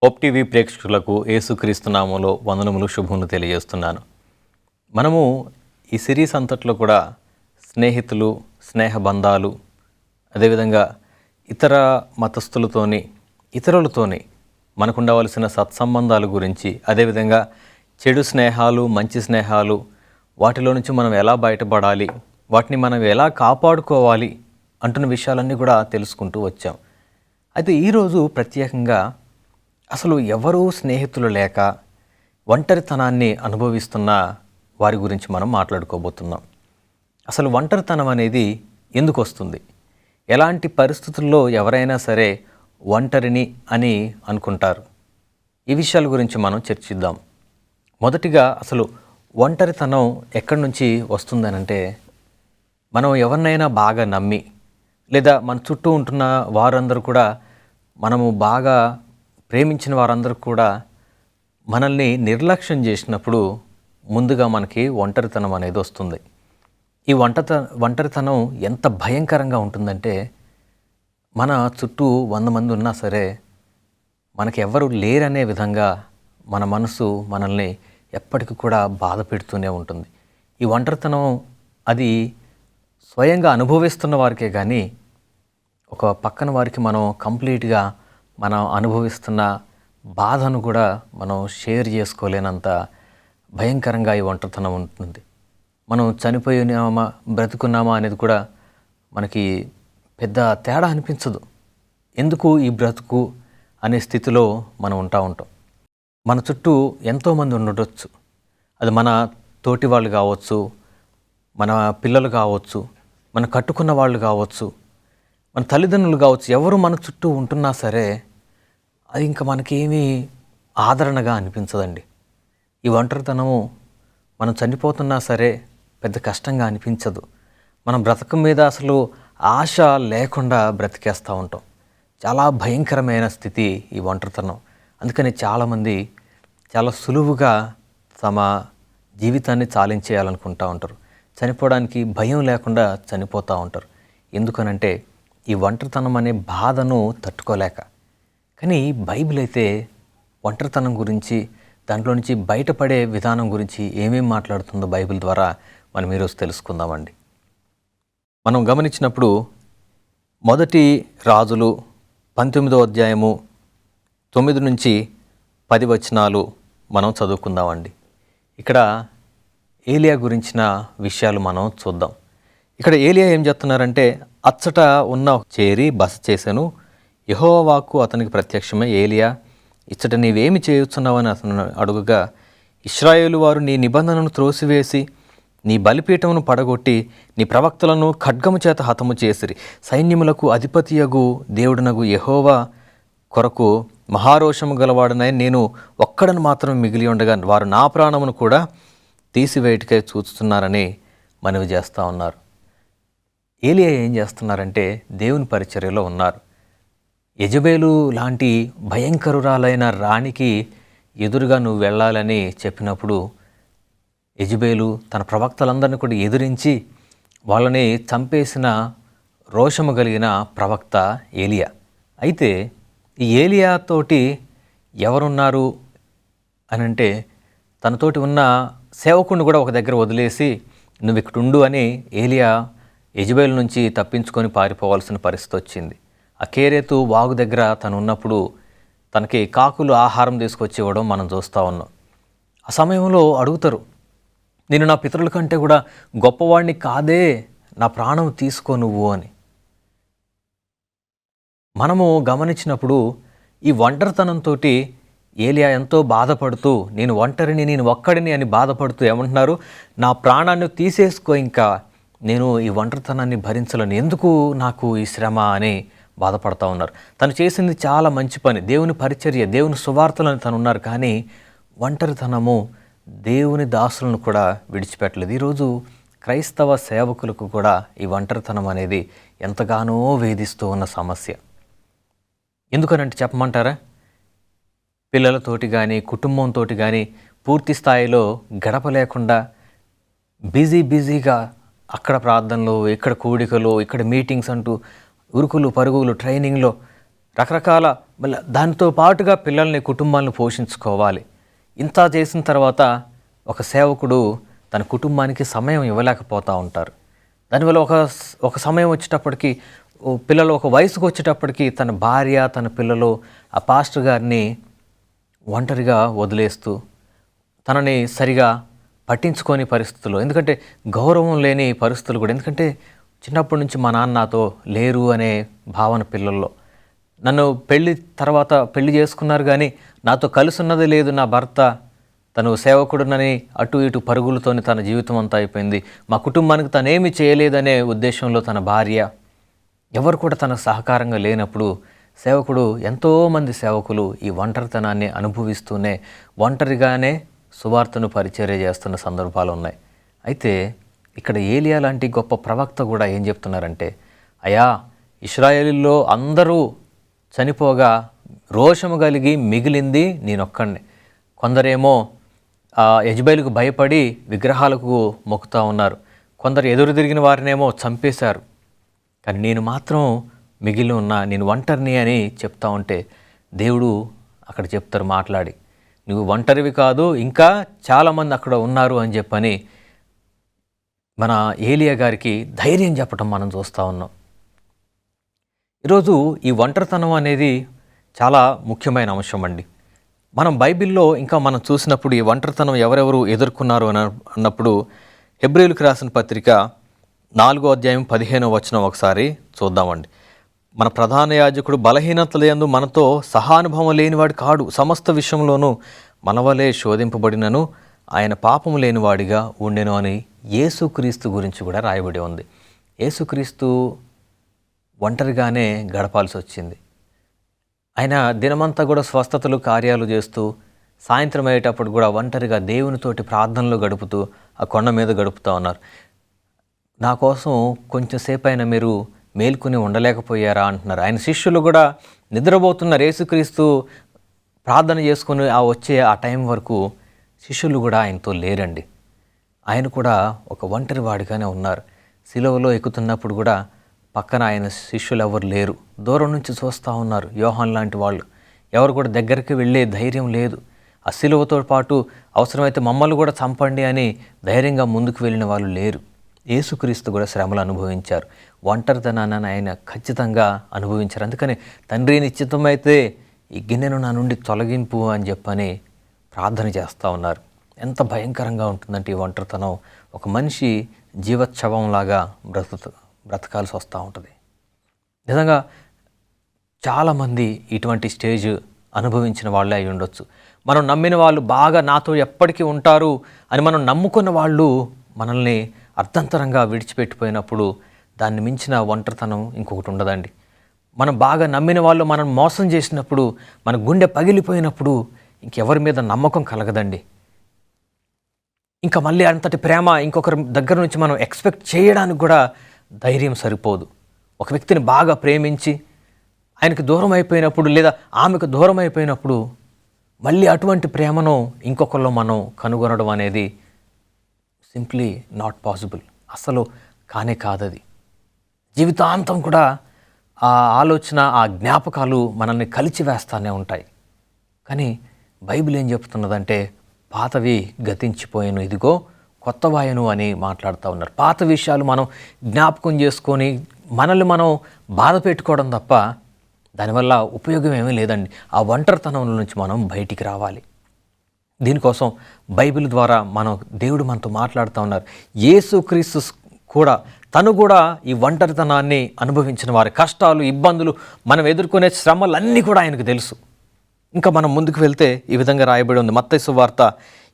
Hope TV ప్రేక్షకులకు యేసుక్రీస్తు నామములో వందనములు శుభములు తెలియజేస్తున్నాను. మనము ఈ సిరీస్ అంతట్లో కూడా స్నేహితులు, స్నేహ బంధాలు, అదేవిధంగా ఇతర మతస్థులతోని, ఇతరులతోని మనకు ఉండవలసిన సత్సంబంధాల గురించి, అదేవిధంగా చెడు స్నేహాలు, మంచి స్నేహాలు, వాటిలో నుంచి మనం ఎలా బయటపడాలి, వాటిని మనం ఎలా కాపాడుకోవాలి అంటున్న విషయాలన్నీ కూడా తెలుసుకుంటూ వచ్చాం. అయితే ఈరోజు ప్రత్యేకంగా అసలు ఎవరూ స్నేహితులు లేక ఒంటరితనాన్ని అనుభవిస్తున్న వారి గురించి మనం మాట్లాడుకోబోతున్నాం. అసలు ఒంటరితనం అనేది ఎందుకు వస్తుంది? ఎలాంటి పరిస్థితుల్లో ఎవరైనా సరే ఒంటరిని అని అనుకుంటారు? ఈ విషయాల గురించి మనం చర్చిద్దాం. మొదటిగా అసలు ఒంటరితనం ఎక్కడి నుంచి వస్తుందనంటే, మనం ఎవరినైనా బాగా నమ్మి, లేదా మన చుట్టూ ఉంటున్న వారందరూ కూడా, మనము బాగా ప్రేమించిన వారందరూ కూడా మనల్ని నిర్లక్ష్యం చేసినప్పుడు ముందుగా మనకి ఒంటరితనం అనేది వస్తుంది. ఈ ఒంటరితనం ఎంత భయంకరంగా ఉంటుందంటే, మన చుట్టూ 100 మంది ఉన్నా సరే మనకి ఎవరు లేరనే విధంగా మన మనసు మనల్ని ఎప్పటికీ కూడా బాధ పెడుతూనే ఉంటుంది. ఈ ఒంటరితనం అది స్వయంగా అనుభవిస్తున్న వారికే కానీ, ఒక పక్కన వారికి మనం కంప్లీట్గా మనం అనుభవిస్తున్న బాధను కూడా మనం షేర్ చేసుకోలేనంత భయంకరంగా ఈ ఒంటరితనం ఉంటుంది. మనం చనిపోయినామా బ్రతుకున్నామా అనేది కూడా మనకి పెద్ద తేడా అనిపించదు. ఎందుకు ఈ బ్రతుకు అనే స్థితిలో మనం ఉంటాం. మన చుట్టూ ఎంతోమంది ఉండవచ్చు. అది మన తోటి వాళ్ళు కావచ్చు, మన పిల్లలు కావచ్చు, మన కట్టుకున్న వాళ్ళు కావచ్చు, మన తల్లిదండ్రులు కావచ్చు. ఎవరు మన చుట్టూ ఉంటున్నా సరే అది ఇంకా మనకేమీ ఆదరణగా అనిపించదండి. ఈ ఒంటరితనము మనం చనిపోతున్నా సరే పెద్ద కష్టంగా అనిపించదు. మనం బ్రతకం మీద అసలు ఆశ లేకుండా బ్రతికేస్తూ ఉంటాం. చాలా భయంకరమైన స్థితి ఈ ఒంటరితనం. అందుకని చాలామంది చాలా సులువుగా తమ జీవితాన్ని చాలించేయాలనుకుంటూ ఉంటారు. చనిపోవడానికి భయం లేకుండా చనిపోతూ ఉంటారు. ఎందుకనంటే ఈ ఒంటరితనం అనే బాధను తట్టుకోలేక. కానీ బైబిల్ అయితే ఒంటరితనం గురించి, దాంట్లో నుంచి బయటపడే విధానం గురించి ఏమేమి మాట్లాడుతుందో బైబిల్ ద్వారా మనం ఈరోజు తెలుసుకుందామండి. మనం గమనించినప్పుడు మొదటి రాజులు 19వ అధ్యాయము 9 నుంచి 10 వచనాలు మనం చదువుకుందామండి. ఇక్కడ ఏలియా గురించిన విషయాలు మనం చూద్దాం. ఇక్కడ ఏలియా ఏం చెప్తున్నారంటే, అచ్చట ఉన్న చేరి బస చేశాను. యెహోవా వాక్కు అతనికి ప్రత్యక్షమై, ఏలియా ఇచ్చట నీవేమి చేయుచున్నావని అతను అడుగుగా, ఇశ్రాయేలు వారు నీ నిబంధనను త్రోసివేసి నీ బలిపీఠమును పడగొట్టి నీ ప్రవక్తలను ఖడ్గము చేత హతము చేసిరి. సైన్యములకు అధిపతియగు దేవుడునగు యెహోవా కొరకు మహారోషము గలవాడనై నేను ఒక్కడను మాత్రం మిగిలి ఉండగా వారు నా ప్రాణమును కూడా తీసివేయటికై చూస్తున్నారని మనవి చేస్తూ ఉన్నారు. ఏలియా ఏం చేస్తున్నారంటే దేవుని పరిచర్యలో ఉన్నారు. యెజబేలు లాంటి భయంకరురాలైన రాణికి ఎదురుగా నువ్వు వెళ్ళాలని చెప్పినప్పుడు యెజబేలు తన ప్రవక్తలందరినీ కూడా ఎదిరించి వాళ్ళని చంపేసిన రోషము కలిగిన ప్రవక్త ఏలియా. అయితే ఈ ఏలియా తోటి ఎవరున్నారు అని అంటే, తనతోటి ఉన్న సేవకుడిని కూడా ఒక దగ్గర వదిలేసి నువ్వు ఇక్కడ ఉండు అని ఏలియా యెజబేలు నుంచి తప్పించుకొని పారిపోవాల్సిన పరిస్థితి వచ్చింది. ఆ కేరేతు వాగు దగ్గర తను ఉన్నప్పుడు తనకి కాకులు ఆహారం తీసుకొచ్చి ఇవ్వడం మనం చూస్తూ ఉన్నాం. ఆ సమయంలో అడుగుతారు, నేను నా పితరుల కంటే కూడా గొప్పవాడిని కాదే, నా ప్రాణం తీసుకో నువ్వు అని. మనము గమనించినప్పుడు ఈ ఒంటరితనంతో ఏలియా ఎంతో బాధపడుతూ, నేను ఒంటరిని, నేను ఒక్కడిని అని బాధపడుతూ ఏమంటున్నారు, నా ప్రాణాన్ని తీసేసుకో, ఇంకా నేను ఈ ఒంటరితనాన్ని భరించలేను, ఎందుకు నాకు ఈ శ్రమ అని బాధపడుతూ ఉన్నారు. తను చేసింది చాలా మంచి పని, దేవుని పరిచర్య, దేవుని సువార్తలను తను ఉన్నారు. కానీ ఒంటరితనము దేవుని దాసులను కూడా విడిచిపెట్టలేదు. ఈరోజు క్రైస్తవ సేవకులకు కూడా ఈ ఒంటరితనం అనేది ఎంతగానో వేధిస్తూ ఉన్న సమస్య. ఎందుకనంటే చెప్పమంటారా, పిల్లలతోటి కానీ కుటుంబంతో కానీ పూర్తి స్థాయిలో గడపలేకుండా బిజీగా అక్కడ ప్రార్థనలు, ఇక్కడ కూడికలు, ఇక్కడ మీటింగ్స్ అంటూ ఉరుకులు పరుగులు ట్రైనింగ్లో రకరకాల మళ్ళీ దానితో పాటుగా పిల్లల్ని కుటుంబాలను పోషించుకోవాలి. ఇంత చేసిన తర్వాత ఒక సేవకుడు తన కుటుంబానికి సమయం ఇవ్వలేకపోతూ ఉంటారు. దానివల్ల ఒక సమయం వచ్చేటప్పటికి పిల్లలు ఒక వయసుకు వచ్చేటప్పటికి తన భార్య తన పిల్లలు ఆ పాస్టర్ గారిని ఒంటరిగా వదిలేస్తూ తనని సరిగా పట్టించుకోని పరిస్థితులు, ఎందుకంటే గౌరవం లేని పరిస్థితులు కూడా, ఎందుకంటే చిన్నప్పటి నుంచి మా నాన్న నాతో లేరు అనే భావన పిల్లల్లో. నన్ను పెళ్లి చేసుకున్నారు కానీ నాతో కలిసి ఉన్నది లేదు నా భర్త, తను సేవకుడునని అటు ఇటు పరుగులతోని తన జీవితం అంతా అయిపోయింది, మా కుటుంబానికి తనేమి చేయలేదనే ఉద్దేశంలో తన భార్య, ఎవరు కూడా తనకు సహకారంగా లేనప్పుడు సేవకుడు, ఎంతోమంది సేవకులు ఈ ఒంటరితనాన్ని అనుభవిస్తూనే ఒంటరిగానే సువార్తను పరిచర్య చేస్తున్న సందర్భాలు ఉన్నాయి. అయితే ఇక్కడ ఏలియా లాంటి గొప్ప ప్రవక్త కూడా ఏం చెప్తున్నారంటే, అయ్యా ఇశ్రాయేలులో అందరూ చనిపోగా రోషము కలిగి మిగిలింది నేనొక్కడిని. కొందరేమో యెజబెలుకు భయపడి విగ్రహాలకు మొక్కుతూ ఉన్నారు, కొందరు ఎదురు తిరిగిన వారినేమో చంపేశారు, కానీ నేను మాత్రం మిగిలి ఉన్నా, నేను ఒంటరిని అని చెప్తా ఉంటే దేవుడు అక్కడ చెప్తారు మాట్లాడి, నువ్వు ఒంటరివి కాదు, ఇంకా చాలామంది అక్కడ ఉన్నారు అని చెప్పని మన ఏలియా గారికి ధైర్యం చెప్పడం మనం చూస్తూ ఉన్నాం. ఈరోజు ఈ ఒంటరితనం అనేది చాలా ముఖ్యమైన అంశం అండి. మనం బైబిల్లో ఇంకా మనం చూసినప్పుడు ఈ ఒంటరితనం ఎవరెవరు ఎదుర్కొన్నారు అన్నప్పుడు హెబ్రీయులకు రాసిన పత్రిక 4వ అధ్యాయం 15వ వచనం ఒకసారి చూద్దామండి. మన ప్రధాన యాజకుడు బలహీనతల యందు మనతో సహానుభవం లేనివాడు కాడు, సమస్త విషయంలోనూ మనవలే శోధింపబడినను ఆయన పాపము లేనివాడిగా ఉండెను అని యేసుక్రీస్తు గురించి కూడా రాయబడి ఉంది. యేసుక్రీస్తు ఒంటరిగానే గడపాల్సి వచ్చింది. ఆయన దినమంతా కూడా స్వస్థతలు కార్యాలు చేస్తూ సాయంత్రం అయ్యేటప్పుడు కూడా ఒంటరిగా దేవునితోటి ప్రార్థనలు గడుపుతూ ఆ కొండ మీద గడుపుతూ ఉన్నారు. నా కోసం కొంచెం సేపు అయినా మీరు మేల్కొని ఉండలేకపోయారా అంటున్నారు. ఆయన శిష్యులు కూడా నిద్రపోతున్నారు. యేసుక్రీస్తు ప్రార్థన చేసుకుని వచ్చే ఆ టైం వరకు శిష్యులు కూడా ఆయనతో లేరండి. ఆయన కూడా ఒక ఒంటరి వాడిగానే ఉన్నారు. సిలువలో ఎక్కుతున్నప్పుడు కూడా పక్కన ఆయన శిష్యులు ఎవరు లేరు, దూరం నుంచి చూస్తూ ఉన్నారు. యోహాన్ లాంటి వాళ్ళు ఎవరు కూడా దగ్గరికి వెళ్ళే ధైర్యం లేదు. ఆ సిలువతో పాటు అవసరమైతే మమ్మల్ని కూడా చంపండి అని ధైర్యంగా ముందుకు వెళ్ళిన వాళ్ళు లేరు. యేసుక్రీస్తు కూడా శ్రమలు అనుభవించారు, ఒంటరితనాన్ని ఆయన ఖచ్చితంగా అనుభవించారు. అందుకని తండ్రి నిశ్చితమైతే ఈ గిన్నెను నా నుండి తొలగింపు అని చెప్పని ప్రార్థన చేస్తూ ఉన్నారు. ఎంత భయంకరంగా ఉంటుందంటే ఈ ఒంటరితనం, ఒక మనిషి జీవోత్సవంలాగా బ్రతకాల్సి వస్తూ ఉంటుంది. నిజంగా చాలామంది ఇటువంటి స్టేజ్ అనుభవించిన వాళ్ళే అయి ఉండొచ్చు. మనం నమ్మిన వాళ్ళు బాగా నాతో ఎప్పటికీ ఉంటారు అని మనం నమ్ముకున్న వాళ్ళు మనల్ని అర్థంతరంగా విడిచిపెట్టిపోయినప్పుడు దాన్ని మించిన ఒంటరితనం ఇంకొకటి ఉండదండి. మనం బాగా నమ్మిన వాళ్ళు మనం మోసం చేసినప్పుడు, మన గుండె పగిలిపోయినప్పుడు ఇంకెవరి మీద నమ్మకం కలగదండి. ఇంకా మళ్ళీ అంతటి ప్రేమ ఇంకొకరి దగ్గర నుంచి మనం ఎక్స్పెక్ట్ చేయడానికి కూడా ధైర్యం సరిపోదు. ఒక వ్యక్తిని బాగా ప్రేమించి ఆయనకు దూరం అయిపోయినప్పుడు లేదా ఆమెకు దూరం అయిపోయినప్పుడు మళ్ళీ అటువంటి ప్రేమను ఇంకొకరిలో మనం కనుగొనడం అనేది సింప్లీ నాట్ పాసిబుల్. అసలు కానే కాదది. జీవితాంతం కూడా ఆ ఆలోచన, ఆ జ్ఞాపకాలు మనల్ని కలిచివేస్తూనే ఉంటాయి. కానీ బైబిల్ ఏం చెప్తున్నదంటే, పాతవి గతించిపోయాను, ఇదిగో కొత్తవాయను అని మాట్లాడుతూ ఉన్నారు. పాత విషయాలు మనం జ్ఞాపకం చేసుకొని మనల్ని మనం బాధ పెట్టుకోవడం తప్ప దానివల్ల ఉపయోగం ఏమీ లేదండి. ఆ ఒంటరితనం నుంచి మనం బయటికి రావాలి. దీనికోసం బైబిల్ ద్వారా దేవుడు మనతో మాట్లాడుతూ ఉన్నారు. యేసుక్రీస్తు కూడా తను కూడా ఈ ఒంటరితనాన్ని అనుభవించిన వారి కష్టాలు, ఇబ్బందులు, మనం ఎదుర్కొనే శ్రమలన్నీ కూడా ఆయనకు తెలుసు. ఇంకా మనం ముందుకు వెళ్తే ఈ విధంగా రాయబడి ఉంది మత్తయి సువార్త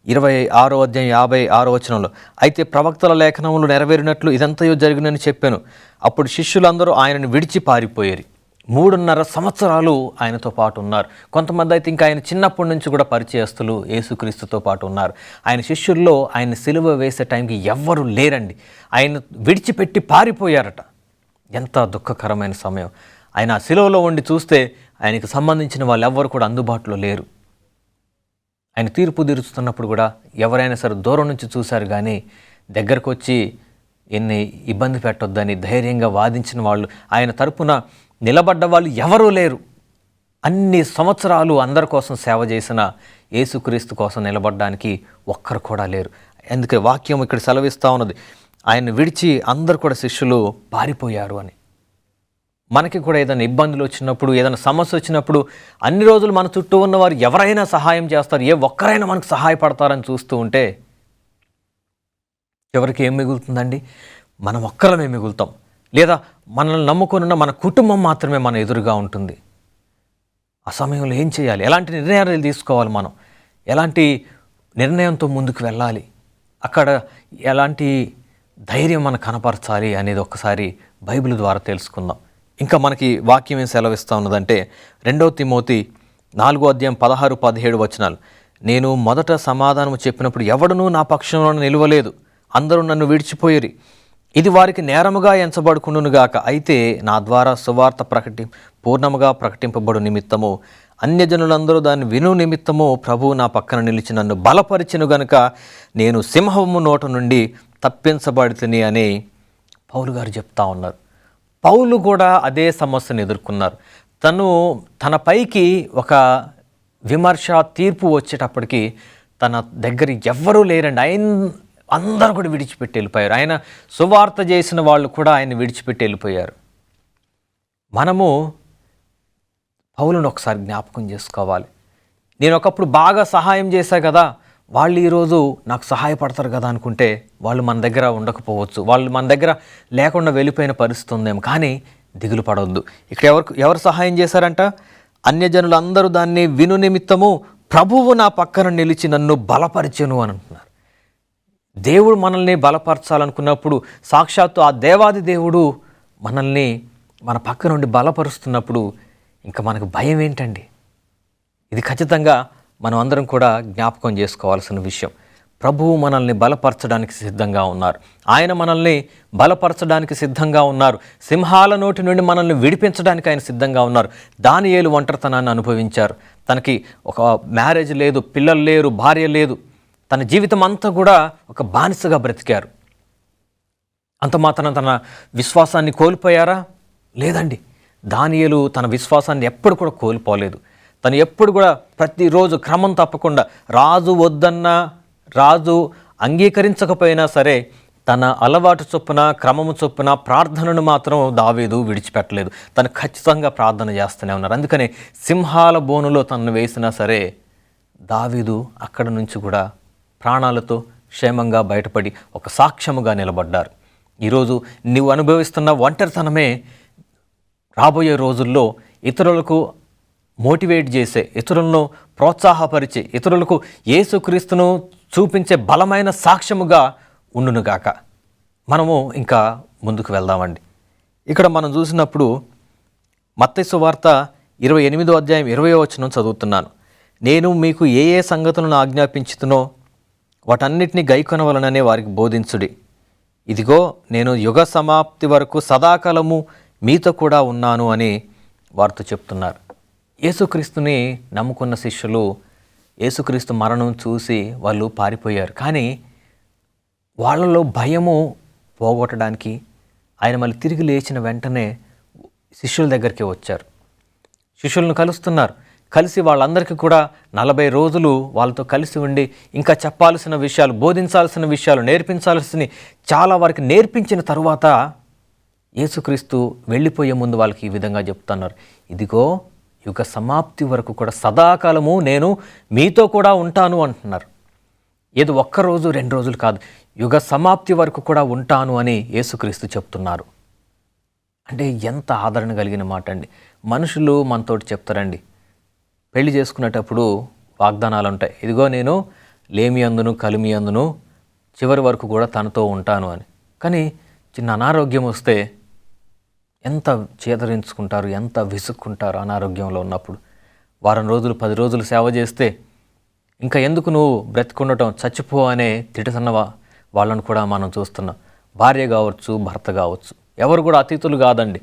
26వ అధ్యాయం 56వ వచనంలో, అయితే ప్రవక్తల లేఖనములు నెరవేరినట్లు ఇదంతయో జరిగినని చెప్పాను. అప్పుడు శిష్యులందరూ ఆయనను విడిచి పారిపోయారు. 3.5 సంవత్సరాలు ఆయనతో పాటు ఉన్నారు. కొంతమంది అయితే ఇంకా ఆయన చిన్నప్పటి నుంచి కూడా పరిచయస్తులు యేసుక్రీస్తుతో పాటు ఉన్నారు. ఆయన శిష్యుల్లో ఆయన సిలువ వేసే టైంకి ఎవ్వరూ లేరండి. ఆయన విడిచిపెట్టి పారిపోయారట. ఎంత దుఃఖకరమైన సమయం. ఆయన సిలువలో ఉండి చూస్తే ఆయనకు సంబంధించిన వాళ్ళు ఎవ్వరు కూడా అందుబాటులో లేరు. ఆయన తీర్పు తీరుస్తున్నప్పుడు కూడా ఎవరైనా సరే దూరం నుంచి చూశారు, కానీ దగ్గరకు వచ్చి ఎన్ని ఇబ్బంది పెట్టొద్దని ధైర్యంగా వాదించిన వాళ్ళు, ఆయన తరపున నిలబడ్డ వాళ్ళు ఎవరూ లేరు. అన్ని సంవత్సరాలు అందరి కోసం సేవ చేసిన యేసుక్రీస్తు కోసం నిలబడడానికి ఒక్కరు కూడా లేరు. అందుకే వాక్యం ఇక్కడ సెలవిస్తూ ఉన్నది, ఆయన విడిచి అందరు కూడా శిష్యులు పారిపోయారు అని. మనకి కూడా ఏదైనా ఇబ్బందులు వచ్చినప్పుడు, ఏదైనా సమస్య వచ్చినప్పుడు అన్ని రోజులు మన చుట్టూ ఉన్నవారు ఎవరైనా సహాయం చేస్తారు, ఏ ఒక్కరైనా మనకు సహాయపడతారని చూస్తూ ఉంటే చివరికి ఏం మిగులుతుందండి? మనం ఒక్కరమే మిగులుతాం, లేదా మనల్ని నమ్ముకున్న మన కుటుంబం మాత్రమే మన ఎదురుగా ఉంటుంది. ఆ సమయంలో ఏం చేయాలి? ఎలాంటి నిర్ణయాలు తీసుకోవాలి? మనం ఎలాంటి నిర్ణయంతో ముందుకు వెళ్ళాలి? అక్కడ ఎలాంటి ధైర్యం మనం కనపరచాలి అనేది ఒక్కసారి బైబిల్ ద్వారా తెలుసుకుందాం. ఇంకా మనకి వాక్యం ఏం సెలవిస్తూ ఉన్నదంటే 2 తిమోతి 4:16-17 వచనాలు. నేను మొదట సమాధానం చెప్పినప్పుడు ఎవడునూ నా పక్షంలో నిలవలేదు, అందరూ నన్ను విడిచిపోయిరి. ఇది వారికి నేరముగా ఎంచబడుకుండునుగాక. అయితే నా ద్వారా సువార్త పూర్ణముగా ప్రకటింపబడు నిమిత్తము అన్యజనులందరూ దాన్ని విను నిమిత్తము ప్రభువు నా పక్కన నిలిచి నన్ను బలపరిచెను గనుక నేను సింహము నోట నుండి తప్పించబడితిని అని పౌలు గారు చెప్తా ఉన్నారు. పౌలు కూడా అదే సమస్యను ఎదుర్కొన్నారు. తన పైకి ఒక విమర్శ, తీర్పు వచ్చేటప్పటికి తన దగ్గర ఎవ్వరూ లేరండి. అందరూ కూడా విడిచిపెట్టి వెళ్ళిపోయారు. ఆయన సువార్త చేసిన వాళ్ళు కూడా ఆయన విడిచిపెట్టి వెళ్ళిపోయారు. మనము పౌలును ఒకసారి జ్ఞాపకం చేసుకోవాలి. నేను ఒకప్పుడు బాగా సహాయం చేశా కదా, వాళ్ళు ఈరోజు నాకు సహాయపడతారు కదా అనుకుంటే వాళ్ళు మన దగ్గర ఉండకపోవచ్చు, వాళ్ళు మన దగ్గర లేకుండా వెళ్ళిపోయిన పరిస్థితి ఉందేమో. కానీ దిగులు పడవద్దు. ఇక్కడ ఎవరు సహాయం చేశారంట? అన్యజనులందరూ దాన్ని విను నిమిత్తము ప్రభువు నా పక్కన నిలిచి నన్ను బలపరిచెను అని అంటున్నారు. దేవుడు మనల్ని బలపరచాలనుకున్నప్పుడు, సాక్షాత్తు ఆ దేవాది దేవుడు మనల్ని మన పక్క నుండి బలపరుస్తున్నప్పుడు ఇంకా మనకు భయం ఏంటండి? ఇది ఖచ్చితంగా మనం అందరం కూడా జ్ఞాపకం చేసుకోవాల్సిన విషయం. ప్రభువు మనల్ని బలపరచడానికి సిద్ధంగా ఉన్నారు. ఆయన మనల్ని బలపరచడానికి సిద్ధంగా ఉన్నారు. సింహాల నోటి నుండి మనల్ని విడిపించడానికి ఆయన సిద్ధంగా ఉన్నారు. దానియేలు ఒంటరితనాన్ని అనుభవించారు. తనకి ఒక మ్యారేజ్ లేదు, పిల్లలు లేరు, భార్య లేదు. తన జీవితం అంతా కూడా ఒక బానిసగా బ్రతికారు. అంత మాత్రం తన విశ్వాసాన్ని కోల్పోయారా? లేదండి. దానియేలు తన విశ్వాసాన్ని ఎప్పుడు కూడా కోల్పోలేదు. తను ఎప్పుడు కూడా ప్రతిరోజు క్రమం తప్పకుండా, రాజు వద్దన్నా, రాజు అంగీకరించకపోయినా సరే, తన అలవాటు చొప్పున, క్రమము చొప్పున ప్రార్థనను మాత్రం దావీదు విడిచిపెట్టలేదు. తను ఖచ్చితంగా ప్రార్థన చేస్తూనే ఉన్నారు. అందుకనే సింహాల బోనులో తనను వేసినా సరే దావీదు అక్కడ నుంచి కూడా ప్రాణాలతో క్షేమంగా బయటపడి ఒక సాక్ష్యముగా నిలబడ్డారు. ఈరోజు నీవు అనుభవిస్తున్న ఒంటరితనమే రాబోయే రోజుల్లో ఇతరులకు మోటివేట్ చేసే, ఇతరులను ప్రోత్సాహపరిచే, ఇతరులకు యేసుక్రీస్తును చూపించే బలమైన సాక్ష్యముగా ఉండునుగాక. మనము ఇంకా ముందుకు వెళ్దామండి. ఇక్కడ మనం చూసినప్పుడు మత్తయి సువార్త 28 వచనం చదువుతున్నాను. నేను మీకు ఏ ఏ సంగతులను ఆజ్ఞాపించుతునో వాటన్నిటినీ గైకొనవలననే వారికి బోధించుడి. ఇదిగో నేను యుగ సమాప్తి వరకు సదాకాలము మీతో కూడా ఉన్నాను అని వారితో చెప్తున్నారు. యేసుక్రీస్తుని నమ్ముకున్న శిష్యులు యేసుక్రీస్తు మరణం చూసి వాళ్ళు పారిపోయారు. కానీ వాళ్ళలో భయము పోగొట్టడానికి ఆయన మళ్ళీ తిరిగి లేచిన వెంటనే శిష్యుల దగ్గరికి వచ్చారు. శిష్యులను కలుస్తున్నారు. కలిసి వాళ్ళందరికీ కూడా 40 రోజులు వాళ్ళతో కలిసి ఉండి ఇంకా చెప్పాల్సిన విషయాలు, బోధించాల్సిన విషయాలు, నేర్పించాల్సిన చాలా వారికి నేర్పించిన తరువాత యేసుక్రీస్తు వెళ్ళిపోయే ముందు వాళ్ళకి ఈ విధంగా చెప్తున్నారు. ఇదిగో యుగ సమాప్తి వరకు కూడా సదాకాలము నేను మీతో కూడా ఉంటాను అంటున్నారు. ఏదో 1 రోజు 2 రోజులు కాదు, యుగ సమాప్తి వరకు కూడా ఉంటాను అని యేసుక్రీస్తు చెప్తున్నారు. అంటే ఎంత ఆదరణ కలిగిన మాట అండి. మనుషులు మనతోటి చెప్తారండి, పెళ్లి చేసుకునేటప్పుడు వాగ్దానాలు ఉంటాయి. ఇదిగో నేను లేమి అందును కలిమి అందును చివరి వరకు కూడా తనతో ఉంటాను అని. కానీ చిన్న అనారోగ్యం వస్తే ఎంత చేదరించుకుంటారు, ఎంత విసుక్కుంటారు. అనారోగ్యంలో ఉన్నప్పుడు వారం రోజులు 10 రోజులు సేవ చేస్తే ఇంకా ఎందుకు నువ్వు బ్రతికుండటం, చచ్చిపో అనే తిడుతున్న వాళ్ళను కూడా మనం చూస్తున్నాం. భార్య కావచ్చు, భర్త కావచ్చు, ఎవరు కూడా అతిథులు కాదండి.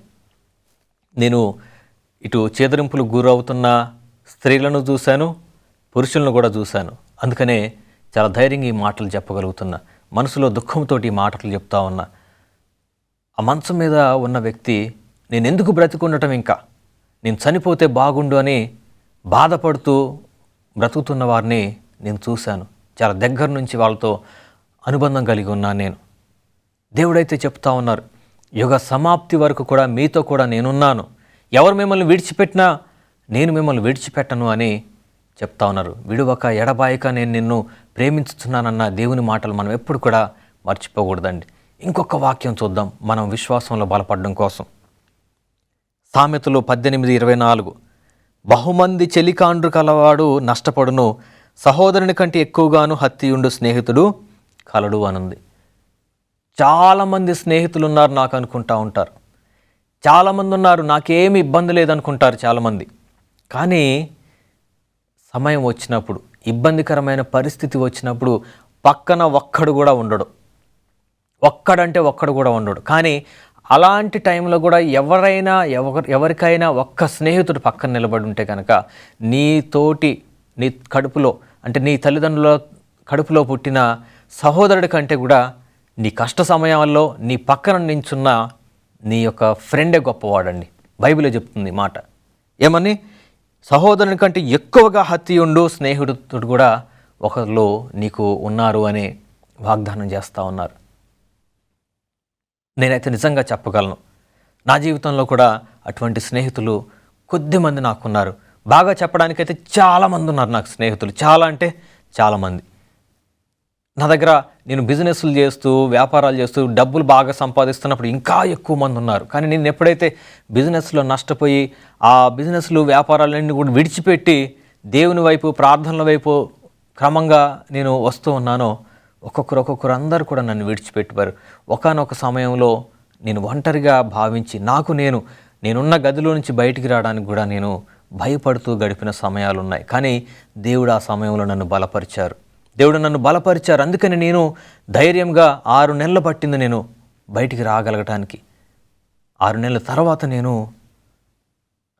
నేను ఇటు చేదరింపులకు గురవుతున్న స్త్రీలను చూశాను, పురుషులను కూడా చూశాను. అందుకనే చాలా ధైర్యంగా ఈ మాటలు చెప్పగలుగుతున్నా. మనసులో దుఃఖంతో ఈ మాటలు చెప్తా ఉన్నా. ఆ మంచం మీద ఉన్న వ్యక్తి నేను ఎందుకు బ్రతికుండటం, ఇంకా నేను చనిపోతే బాగుండు అని బాధపడుతూ బ్రతుకుతున్న వారిని నేను చూశాను. చాలా దగ్గర నుంచి వాళ్ళతో అనుబంధం కలిగి ఉన్నాను నేను. దేవుడైతే చెప్తా ఉన్నారు, యుగ సమాప్తి వరకు కూడా మీతో కూడా నేనున్నాను, ఎవరు మిమ్మల్ని విడిచిపెట్టినా నేను మిమ్మల్ని విడిచిపెట్టను అని చెప్తా ఉన్నారు. విడువక ఎడబాయక నేను నిన్ను ప్రేమించుతున్నానన్న దేవుని మాటలు మనం ఎప్పుడు కూడా మర్చిపోకూడదండి. ఇంకొక వాక్యం చూద్దాం మనం విశ్వాసంలో బలపడడం కోసం. సామెతలు 18:24, బహుమంది చెలికాండ్రు కలవాడు నష్టపడును, సహోదరుని కంటే ఎక్కువగాను హత్తియుండు స్నేహితుడు కలడు అనుంది. చాలామంది స్నేహితులు ఉన్నారు నాకు అనుకుంటా ఉంటారు. చాలామంది ఉన్నారు నాకేమి ఇబ్బంది లేదనుకుంటారు చాలామంది. కానీ సమయం వచ్చినప్పుడు, ఇబ్బందికరమైన పరిస్థితి వచ్చినప్పుడు పక్కన ఒక్కడు కూడా ఉండడు. ఒక్కడు కూడా ఉండడు. కానీ అలాంటి టైంలో కూడా ఎవరికైనా ఒక్క స్నేహితుడు పక్కన నిలబడి ఉంటే కనుక నీ కడుపులో అంటే నీ తల్లిదండ్రుల కడుపులో పుట్టిన సహోదరుడి కంటే కూడా నీ కష్ట సమయాల్లో నీ పక్కన నించున్న నీ యొక్క ఫ్రెండే గొప్పవాడండి. బైబిలే చెప్తుంది మాట. ఏమని? సహోదరుని కంటే ఎక్కువగా హత్తియుండు స్నేహితుడు కూడా ఒకళ్ళు నీకు ఉన్నారు అని వాగ్దానం చేస్తూ ఉన్నారు. నేనైతే నిజంగా చెప్పగలను, నా జీవితంలో కూడా అటువంటి స్నేహితులు కొద్దిమంది నాకున్నారు. బాగా చెప్పడానికైతే చాలామంది ఉన్నారు నాకు స్నేహితులు. చాలా అంటే చాలామంది. నా దగ్గర నేను బిజినెస్లు చేస్తూ వ్యాపారాలు చేస్తూ డబ్బులు బాగా సంపాదిస్తున్నప్పుడు ఇంకా ఎక్కువ మంది ఉన్నారు. కానీ నేను ఎప్పుడైతే బిజినెస్లో నష్టపోయి ఆ బిజినెస్లు వ్యాపారాలన్నీ కూడా విడిచిపెట్టి దేవుని వైపు ప్రార్థనల వైపు క్రమంగా నేను వస్తూ ఉన్నానో ఒక్కొక్కరు అందరూ కూడా నన్ను విడిచిపెట్టారు. ఒకానొక సమయంలో నేను ఒంటరిగా భావించి నేనున్న గదిలో నుంచి బయటికి రావడానికి కూడా నేను భయపడుతూ గడిపిన సమయాలు ఉన్నాయి. కానీ దేవుడు ఆ సమయంలో నన్ను బలపరిచారు. అందుకని నేను ధైర్యంగా 6 నెలలు పట్టింది నేను బయటికి రాగలగటానికి. 6 నెలల తర్వాత నేను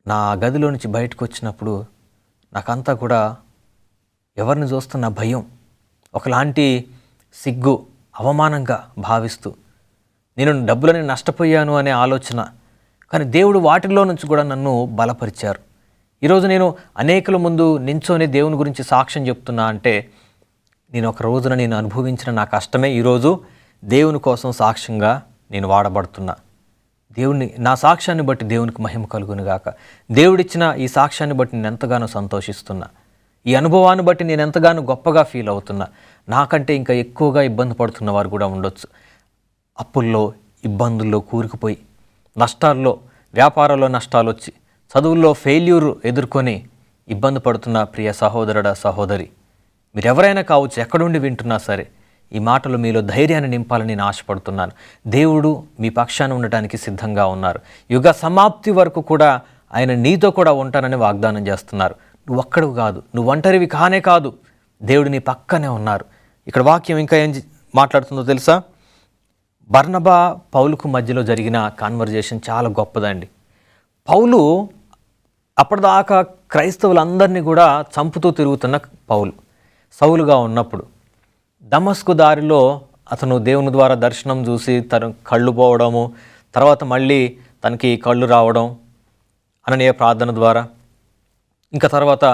నా గదిలో నుంచి బయటకు వచ్చినప్పుడు నాకంతా కూడా ఎవరిని చూస్తున్న భయం, ఒకలాంటి సిగ్గు, అవమానంగా భావిస్తూ నేను డబ్బులని నష్టపోయాను అనే ఆలోచన. కానీ దేవుడు వాటిల్లో నుంచి కూడా నన్ను బలపరిచారు. ఈరోజు నేను అనేకుల ముందు నించొని దేవుని గురించి సాక్ష్యం చెప్తున్నా అంటే నేను ఒక రోజున నేను అనుభవించిన నా కష్టమే ఈరోజు దేవుని కోసం సాక్ష్యంగా నేను వాడబడుతున్నా. నా సాక్ష్యాన్ని బట్టి దేవునికి మహిమ కలుగును గాక. దేవుడిచ్చిన ఈ సాక్ష్యాన్ని బట్టి నేను ఎంతగానో సంతోషిస్తున్నా. ఈ అనుభవాన్ని బట్టి నేను ఎంతగానో గొప్పగా ఫీల్ అవుతున్నా. నాకంటే ఇంకా ఎక్కువగా ఇబ్బంది పడుతున్న వారు కూడా ఉండొచ్చు. అప్పుల్లో, ఇబ్బందుల్లో కూరుకుపోయి, నష్టాల్లో, వ్యాపారాల్లో నష్టాలు వచ్చి, చదువుల్లో ఫెయిల్యూర్ ఎదుర్కొని ఇబ్బంది పడుతున్న ప్రియ సహోదరుడా, సహోదరి, మీరెవరైనా కావచ్చు, ఎక్కడుండి వింటున్నా సరే, ఈ మాటలు మీలో ధైర్యాన్ని నింపాలని నేను ఆశపడుతున్నాను. దేవుడు మీ పక్షాన ఉండటానికి సిద్ధంగా ఉన్నారు. యుగ సమాప్తి వరకు కూడా ఆయన నీతో కూడా ఉంటానని వాగ్దానం చేస్తున్నారు. నువ్వు ఒక్కడివి కాదు, నువ్వు ఒంటరివి కానే కాదు, దేవుడు నీ పక్కనే ఉన్నారు. ఇక్కడ వాక్యం ఇంకా ఏం మాట్లాడుతుందో తెలుసా? బర్నబా పౌలుకు మధ్యలో జరిగిన కాన్వర్జేషన్ చాలా గొప్పదండి. పౌలు అప్పటిదాకా క్రైస్తవులందరినీ కూడా చంపుతూ తిరుగుతున్న పౌలు సౌలుగా ఉన్నప్పుడు దమస్కు దారిలో అతను దేవుని ద్వారా దర్శనం చూసి తన కళ్ళు పోవడము, తర్వాత మళ్ళీ తనకి కళ్ళు రావడం అననీయ ప్రార్థన ద్వారా, ఇంకా తర్వాత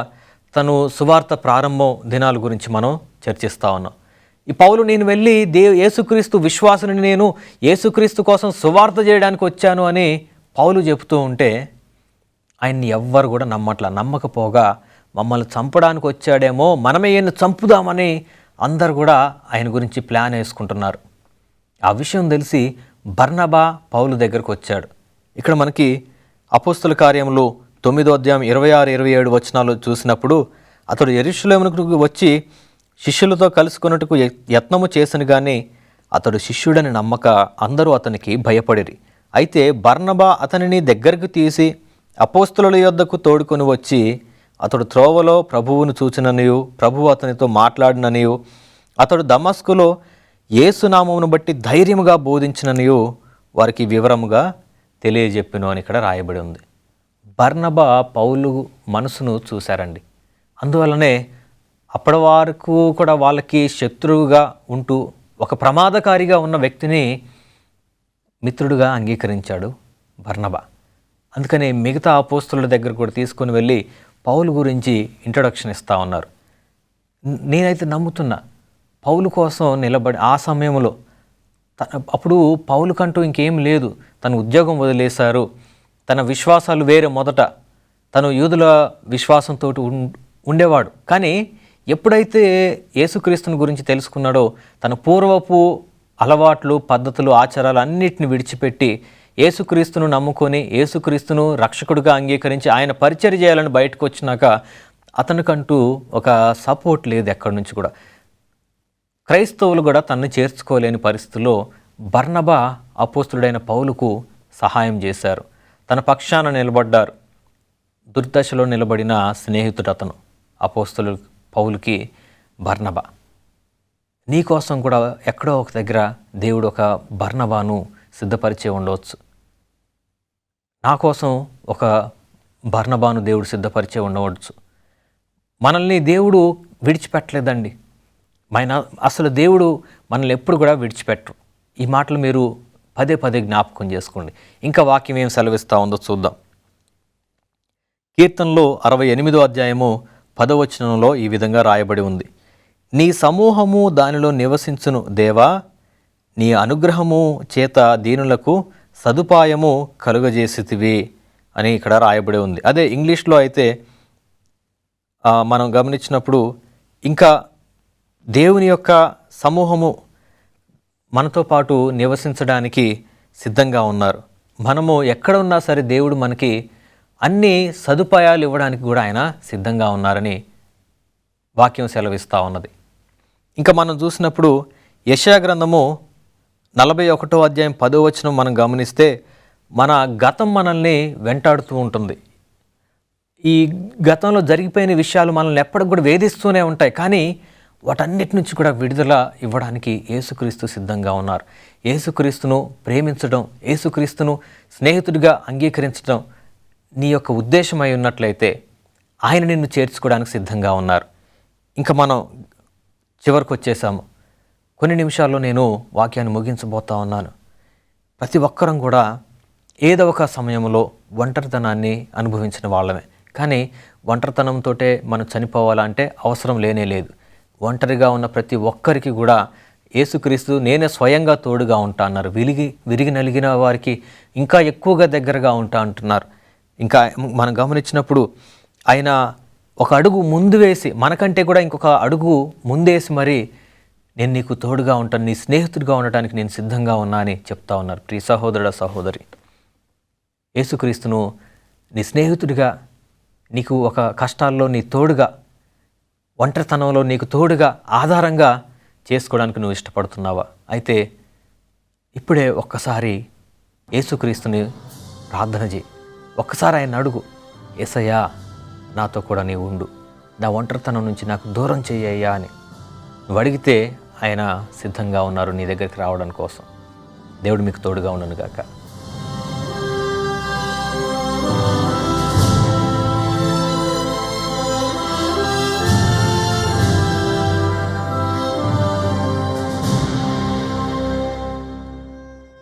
తను సువార్త ప్రారంభం దినాల గురించి మనం చర్చిస్తూ ఉన్నాం. ఈ పౌలు నేను వెళ్ళి యేసుక్రీస్తు విశ్వాసుని, నేను యేసుక్రీస్తు కోసం సువార్త చేయడానికి వచ్చాను అని పౌలు చెబుతూ ఉంటే ఆయన్ని ఎవ్వరు కూడా నమ్మకపోగా మమ్మల్ని చంపడానికి వచ్చాడేమో, మనమే ఈయన్ని చంపుదామని అందరు కూడా ఆయన గురించి ప్లాన్ వేసుకుంటున్నారు. ఆ విషయం తెలిసి బర్నబా పౌలు దగ్గరకు వచ్చాడు. ఇక్కడ మనకి అపోస్తల కార్యములు 9వ అధ్యాయం 26-27 వచనాలు చూసినప్పుడు, అతడు యెరూషలేమునకు వచ్చి శిష్యులతో కలుసుకొనుటకు యత్నము చేసిన కానీ అతడు శిష్యుడని నమ్మక అందరూ అతనికి భయపడిరి. అయితే బర్నబా అతనిని దగ్గరకు తీసి అపోస్తలుల యొద్దకు తోడుకొని వచ్చి, అతడు త్రోవలో ప్రభువును చూచిననియు, ప్రభువు అతనితో మాట్లాడిననియు, అతడు దమస్కులో యేసునామమును బట్టి ధైర్యముగా బోధించిననియు వారికి వివరముగా తెలియజెప్పిను అని ఇక్కడ రాయబడి ఉంది. బర్నబా పౌలు మనసును చూశారండి. అందువల్లనే అప్పటి వరకు కూడా వాళ్ళకి శత్రువుగా ఉంటూ ఒక ప్రమాదకారిగా ఉన్న వ్యక్తిని మిత్రుడుగా అంగీకరించాడు బర్నబా. అందుకని మిగతా అపోస్తలుల దగ్గర కూడా తీసుకొని వెళ్ళి పౌలు గురించి ఇంట్రొడక్షన్ ఇస్తూ ఉన్నారు. నేనైతే నమ్ముతున్నా పౌలు కోసం నిలబడి ఆ సమయంలో అప్పుడు పౌలుకంటూ ఇంకేం లేదు. తన ఉద్యోగం వదిలేశారు, తన విశ్వాసాలు వేరే. మొదట తను యూదుల విశ్వాసంతో ఉండేవాడు. కానీ ఎప్పుడైతే యేసుక్రీస్తుని గురించి తెలుసుకున్నాడో తన పూర్వపు అలవాట్లు, పద్ధతులు, ఆచారాలు అన్నిటిని విడిచిపెట్టి యేసుక్రీస్తును నమ్ముకొని యేసుక్రీస్తును రక్షకుడిగా అంగీకరించి ఆయన పరిచర్య చేయాలని బయటకు వచ్చినాక అతనికంటూ ఒక సపోర్ట్ లేదు ఎక్కడి నుంచి కూడా. క్రైస్తవులు కూడా తనను చేర్చుకోలేని పరిస్థితుల్లో బర్నబా అపోస్తుడైన పౌలుకు సహాయం చేశారు, తన పక్షాన నిలబడ్డారు. దుర్దశలో నిలబడిన స్నేహితుడు అతను అపోస్తులు పౌలుకి బర్నబా. నీ కోసం కూడా ఎక్కడో ఒక దగ్గర దేవుడు ఒక బర్నబాను సిద్ధపరిచే ఉండవచ్చు. నా కోసం ఒక బర్నబాను దేవుడు సిద్ధపరిచే ఉండవచ్చు. మనల్ని దేవుడు విడిచిపెట్టలేదండి. అసలు దేవుడు మనల్ని ఎప్పుడు కూడా విడిచిపెట్టరు. ఈ మాటలు మీరు పదే పదే జ్ఞాపకం చేసుకోండి. ఇంకా వాక్యం ఏం సెలవిస్తూ ఉందో చూద్దాం. కీర్తనలో 68వ అధ్యాయము 10వ వచనంలో ఈ విధంగా రాయబడి ఉంది. నీ సమూహము దానిలో నివసించును దేవా, నీ అనుగ్రహము చేత దీనులకు సదుపాయము కలుగజేసితివి అని ఇక్కడ రాయబడి ఉంది. అదే ఇంగ్లీష్లో అయితే మనం గమనించినప్పుడు ఇంకా దేవుని యొక్క సమూహము మనతో పాటు నివసించడానికి సిద్ధంగా ఉన్నారు. మనము ఎక్కడ ఉన్నా సరే దేవుడు మనకి అన్ని సదుపాయాలు ఇవ్వడానికి కూడా ఆయన సిద్ధంగా ఉన్నారని వాక్యం సెలవిస్తూ ఉన్నది. ఇంకా మనం చూసినప్పుడు యెషయా గ్రంథము 41వ అధ్యాయం 10వ వచనం మనం గమనిస్తే మన గతం మనల్ని వెంటాడుతూ ఉంటుంది. ఈ గతంలో జరిగిపోయిన విషయాలు మనల్ని ఎప్పటికి కూడా వేధిస్తూనే ఉంటాయి. కానీ వాటన్నిటి నుంచి కూడా విడుదల ఇవ్వడానికి యేసుక్రీస్తు సిద్ధంగా ఉన్నారు. యేసుక్రీస్తును ప్రేమించడం, యేసుక్రీస్తును స్నేహితుడిగా అంగీకరించడం నీ యొక్క ఉద్దేశమై ఉన్నట్లయితే ఆయన నిన్ను చేర్చుకోవడానికి సిద్ధంగా ఉన్నారు. ఇంకా మనం చివరికి వచ్చేసాము. కొన్ని నిమిషాల్లో నేను వాక్యాన్ని ముగించబోతా ఉన్నాను. ప్రతి ఒక్కరం కూడా ఏదో ఒక సమయంలో ఒంటరితనాన్ని అనుభవించిన వాళ్ళమే. కానీ ఒంటరితనంతో మనం చనిపోవాలంటే అవసరం లేనే లేదు. ఒంటరిగా ఉన్న ప్రతి ఒక్కరికి కూడా యేసుక్రీస్తు నేనే స్వయంగా తోడుగా ఉంటా అన్నారు. విరిగి నలిగిన వారికి ఇంకా ఎక్కువగా దగ్గరగా ఉంటా అంటున్నారు. ఇంకా మనం గమనించినప్పుడు ఆయన ఒక అడుగు ముందు వేసి, మనకంటే కూడా ఇంకొక అడుగు ముందేసి మరి నేను నీకు తోడుగా ఉంటాను, నీ స్నేహితుడిగా ఉండటానికి నేను సిద్ధంగా ఉన్నా అని చెప్తా ఉన్నారు. ప్రియ సహోదరుడ సహోదరి, యేసుక్రీస్తును నీ స్నేహితుడిగా, నీకు ఒక కష్టాల్లో నీ తోడుగా, ఒంటరితనంలో నీకు తోడుగా, ఆధారంగా చేసుకోవడానికి నువ్వు ఇష్టపడుతున్నావా? అయితే ఇప్పుడే ఒక్కసారి యేసుక్రీస్తుని ప్రార్థన చేయి. ఒక్కసారి ఆయన అడుగు, యేసయ్యా నాతో కూడా నీవు ఉండు, నా ఒంటరితనం నుంచి నాకు దూరం చెయ్యయ్యా అని నువ్వు అడిగితే ఆయన సిద్ధంగా ఉన్నారు నీ దగ్గరికి రావడం కోసం. దేవుడు మీకు తోడుగా ఉండను గాక.